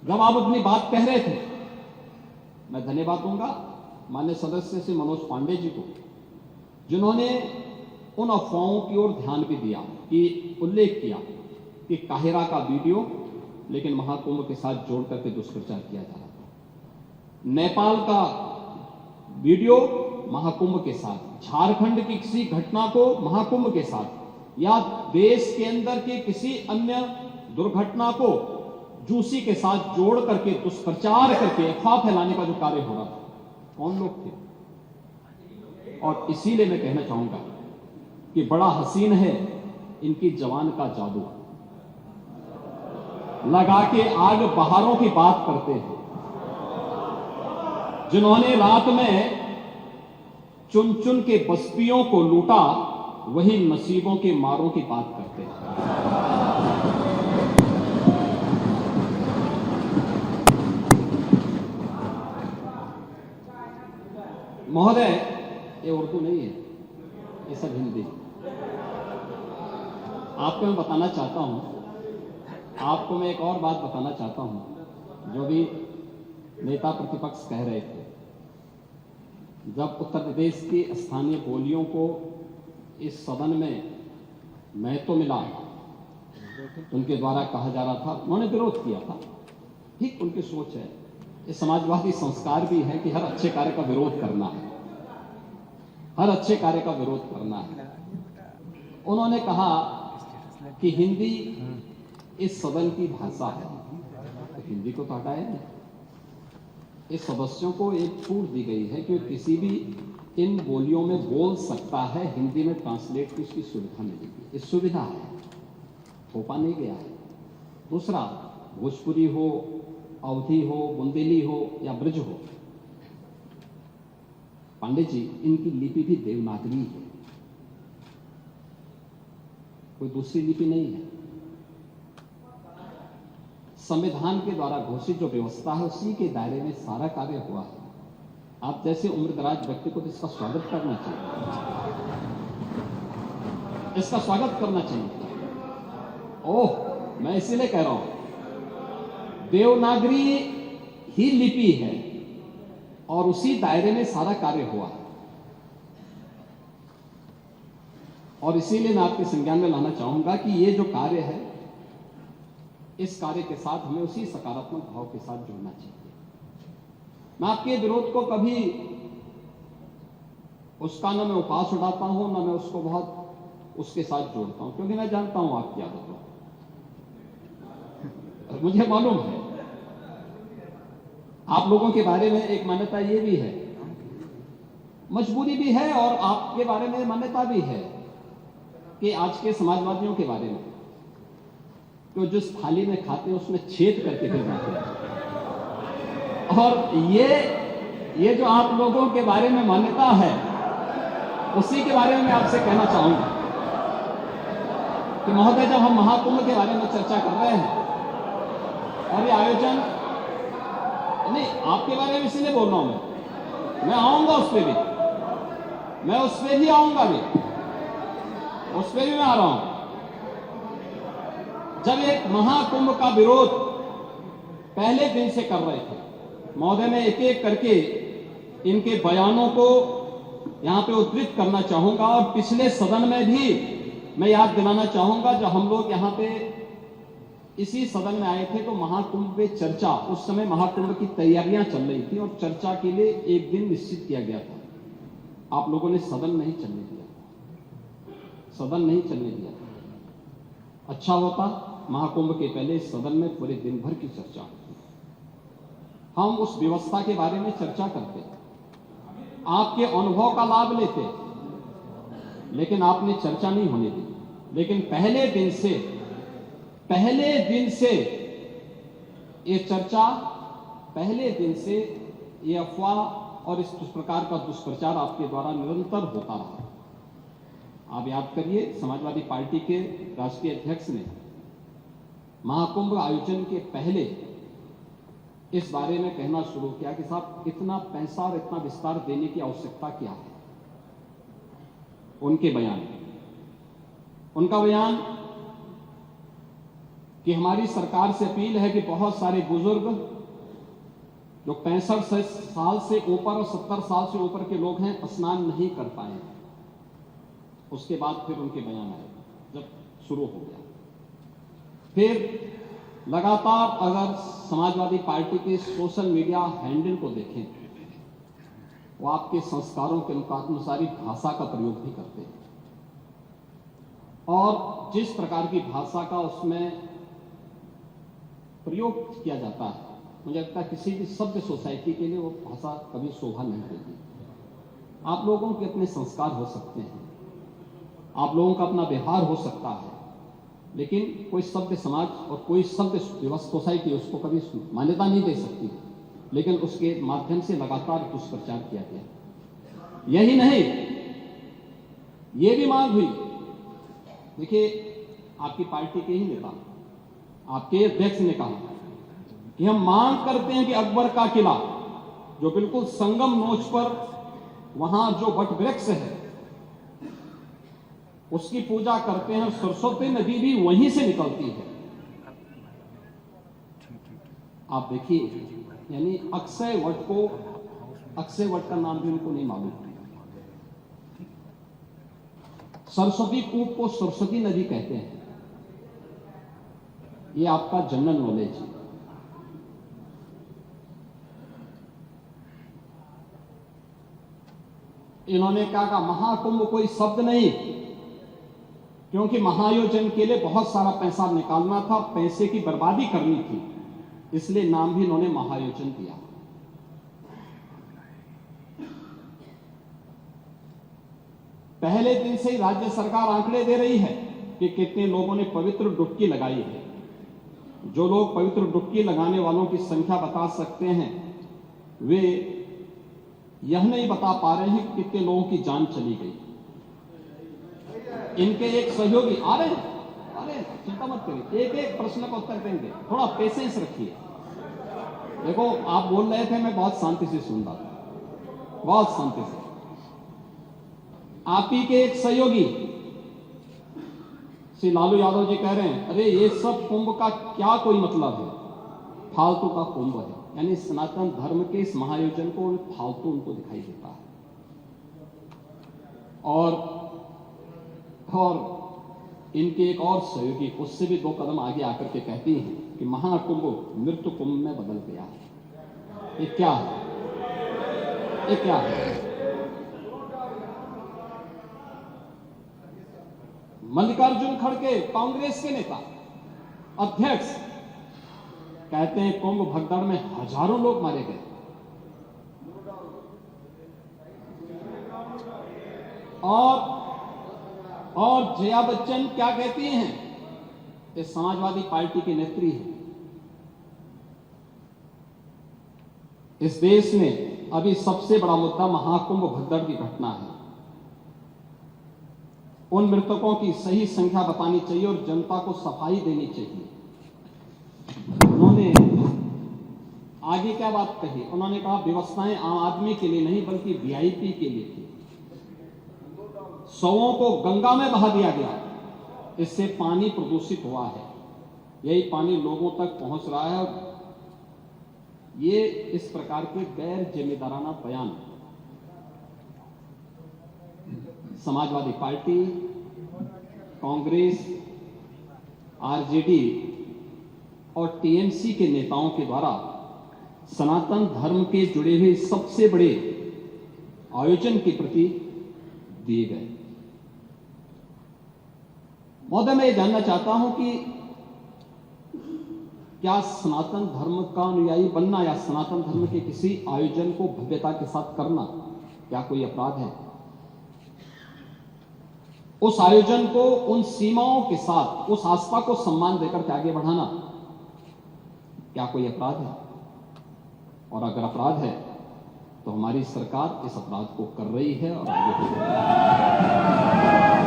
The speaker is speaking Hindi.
जब आप अपनी बात कह रहे थे, मैं धन्यवाद दूंगा माननीय सदस्य श्री मनोज पांडे जी को, जिन्होंने उन अफवाहों की ओर ध्यान भी दिया, कि उल्लेख किया कि काहिरा का वीडियो लेकिन महाकुंभ के साथ जोड़ करके दुष्प्रचार किया जा रहा था, नेपाल का वीडियो महाकुंभ के साथ, झारखंड की किसी घटना को महाकुंभ के साथ, या देश के अंदर के किसी अन्य दुर्घटना को जूसी के साथ जोड़ करके दुष्प्रचार करके अफवाह फैलाने का जो कार्य हो रहा था, कौन लोग थे? और इसीलिए मैं कहना चाहूंगा कि बड़ा हसीन है इनकी जवान का जादू, लगा के आग बहारों की बात करते हैं। जिन्होंने रात में चुन चुन के बस्तियों को लूटा, वही नसीबों के मारों की बात करते हैं। महोदय, ये उर्दू नहीं है, ये सब हिंदी। आपको मैं बताना चाहता हूं, आपको मैं एक और बात बताना चाहता हूं, जो भी नेता प्रतिपक्ष कह रहे थे। जब उत्तर प्रदेश की स्थानीय बोलियों को इस सदन में महत्व मिला, उनके द्वारा कहा जा रहा था, उन्होंने विरोध किया था। ठीक उनकी सोच है, ये समाजवादी संस्कार भी है कि हर अच्छे कार्य का विरोध करना है, हर अच्छे कार्य का विरोध करना है। उन्होंने कहा कि हिंदी इस सदन की भाषा है, तो हिंदी को तो हटाया नहीं। इस सदस्यों को एक छूट दी गई है कि किसी भी इन बोलियों में बोल सकता है, हिंदी में ट्रांसलेट की उसकी सुविधा मिलेगी। ये सुविधा है, थोपा नहीं गया है। दूसरा, भोजपुरी हो, अवधी हो, बुंदेली हो या ब्रज हो, पांडे जी, इनकी लिपि भी देवनागरी है, कोई दूसरी लिपि नहीं है। संविधान के द्वारा घोषित जो व्यवस्था है, उसी के दायरे में सारा कार्य हुआ है। आप जैसे उम्रदराज व्यक्ति को तो इसका स्वागत करना चाहिए, इसका स्वागत करना चाहिए। ओह, मैं इसीलिए कह रहा हूं, देवनागरी ही लिपि है और उसी दायरे में सारा कार्य हुआ। और इसीलिए मैं आपके संज्ञान में लाना चाहूंगा कि ये जो कार्य है, इस कार्य के साथ हमें उसी सकारात्मक भाव के साथ जुड़ना चाहिए। मैं आपके विरोध को कभी उसका न मैं उपास उड़ाता हूं, न मैं उसको बहुत उसके साथ जोड़ता हूं, क्योंकि मैं जानता हूं आपकी आदतों को। मुझे मालूम है आप लोगों के बारे में एक मान्यता ये भी है, मजबूरी भी है, और आपके बारे में मान्यता भी है कि आज के समाजवादियों के बारे में, तो जिस थाली में खाते हैं उसमें छेद करके फिर जाते हैं। और ये जो आप लोगों के बारे में मान्यता है, उसी के बारे में मैं आपसे कहना चाहूंगा कि महोदय, जब हम महाकुंभ के बारे में चर्चा कर रहे हैं और ये आयोजन, नहीं आपके बारे में इसीलिए बोल रहा हूं, मैं आऊंगा उस पर भी, मैं उस पर भी आऊंगा भी, उस पर भी मैं आ रहा हूं। जब एक महाकुंभ का विरोध पहले दिन से कर रहे थे, महोदय, मैं एक एक करके इनके बयानों को यहां पे उद्धृत करना चाहूंगा, और पिछले सदन में भी मैं याद दिलाना चाहूंगा, जब हम लोग यहां पे इसी सदन में आए थे तो महाकुंभ पे चर्चा, उस समय महाकुंभ की तैयारियां चल रही थी और चर्चा के लिए एक दिन निश्चित किया गया था। आप लोगों ने सदन नहीं चलने दिया, सदन नहीं चलने दिया। अच्छा होता महाकुंभ के पहले सदन में पूरे दिन भर की चर्चा होती, हम उस व्यवस्था के बारे में चर्चा करते, आपके अनुभव का लाभ लेते, लेकिन आपने चर्चा नहीं होने दी। लेकिन पहले दिन से ये चर्चा, पहले दिन से ये अफवाह और इस प्रकार का दुष्प्रचार आपके द्वारा निरंतर होता रहा। आप याद करिए, समाजवादी पार्टी के राष्ट्रीय अध्यक्ष ने महाकुंभ आयोजन के पहले इस बारे में कहना शुरू किया कि साहब, इतना पैसा और इतना विस्तार देने की आवश्यकता क्या है। उनका बयान कि हमारी सरकार से अपील है कि बहुत सारे बुजुर्ग जो 65 साल से ऊपर और 70 साल से ऊपर के लोग हैं स्नान नहीं कर पाए। उसके बाद फिर उनके बयान आए जब शुरू हो गया। फिर लगातार अगर समाजवादी पार्टी के सोशल मीडिया हैंडल को देखें, वो आपके संस्कारों के अनुसार ही भाषा का प्रयोग भी करते हैं और जिस प्रकार की भाषा का उसमें प्रयोग किया जाता है, मुझे लगता है किसी भी सभ्य सोसाइटी के लिए वो भाषा कभी शोभा नहीं देगी। आप लोगों के अपने संस्कार हो सकते हैं, आप लोगों का अपना व्यवहार हो सकता है, लेकिन कोई सभ्य समाज और कोई सभ्य सोसाइटी उसको कभी मान्यता नहीं दे सकती। लेकिन उसके माध्यम से लगातार दुष्प्रचार किया गया। यही नहीं, ये भी मांग हुई। देखिए, आपकी पार्टी के ही नेता, आपके अध्यक्ष ने कहा कि हम मांग करते हैं कि अकबर का किला जो बिल्कुल संगम नोच पर वहां जो वट वृक्ष है उसकी पूजा करते हैं। सरस्वती नदी भी वहीं से निकलती है। आप देखिए, यानी अक्षय वट का नाम भी उनको नहीं मालूम। सरस्वती कूप को सरस्वती नदी कहते हैं। ये आपका जनरल नॉलेज है। इन्होंने कहा महाकुंभ कोई शब्द नहीं, क्योंकि महाआयोजन के लिए बहुत सारा पैसा निकालना था, पैसे की बर्बादी करनी थी, इसलिए नाम भी इन्होंने महाआयोजन दिया। पहले दिन से ही राज्य सरकार आंकड़े दे रही है कि कितने लोगों ने पवित्र डुबकी लगाई है। जो लोग पवित्र डुबकी लगाने वालों की संख्या बता सकते हैं, वे यह नहीं बता पा रहे हैं कि कितने लोगों की जान चली गई। इनके एक सहयोगी आ रहे हैं, चिंता मत करिए, एक एक प्रश्न का उत्तर देंगे, थोड़ा पेशेंस रखिए। देखो, आप बोल रहे थे, मैं बहुत शांति से सुन रहा था, बहुत शांति से। आप ही के एक सहयोगी श्री लालू यादव जी कह रहे हैं, अरे ये सब कुंभ का क्या कोई मतलब है, फालतू का कुंभ है। यानी सनातन धर्म के इस महाआयोजन को फालतू उनको दिखाई देता है। और इनके एक और सहयोगी उससे भी 2 कदम आगे आकर के कहती हैं कि महाकुंभ मृत्यु कुंभ में बदल गया है। ये क्या है? ये क्या है? मल्लिकार्जुन खड़गे, कांग्रेस के नेता, अध्यक्ष, कहते हैं कुंभ भगदड़ में हजारों लोग मारे गए। और जया बच्चन क्या कहती हैं? ये समाजवादी पार्टी की नेत्री है। इस देश में अभी सबसे बड़ा मुद्दा महाकुंभ भगदड़ की घटना है। उन मृतकों की सही संख्या बतानी चाहिए और जनता को सफाई देनी चाहिए। उन्होंने आगे क्या बात कही? उन्होंने कहा व्यवस्थाएं आम आदमी के लिए नहीं बल्कि वीआईपी के लिए थी। शवों को गंगा में बहा दिया गया, इससे पानी प्रदूषित हुआ है। यही पानी लोगों तक पहुंच रहा है। ये इस प्रकार के गैर जिम्मेदाराना बयान समाजवादी पार्टी, कांग्रेस, आरजेडी और टीएमसी के नेताओं के द्वारा सनातन धर्म के जुड़े हुए सबसे बड़े आयोजन के प्रति दिए गए। महोदय, मैं ये जानना चाहता हूं कि क्या सनातन धर्म का अनुयायी बनना या सनातन धर्म के किसी आयोजन को भव्यता के साथ करना क्या कोई अपराध है? उस आयोजन को उन सीमाओं के साथ, उस आस्था को सम्मान देकर के आगे बढ़ाना क्या कोई अपराध है? और अगर अपराध है तो हमारी सरकार इस अपराध को कर रही है और आगे बढ़ रही है।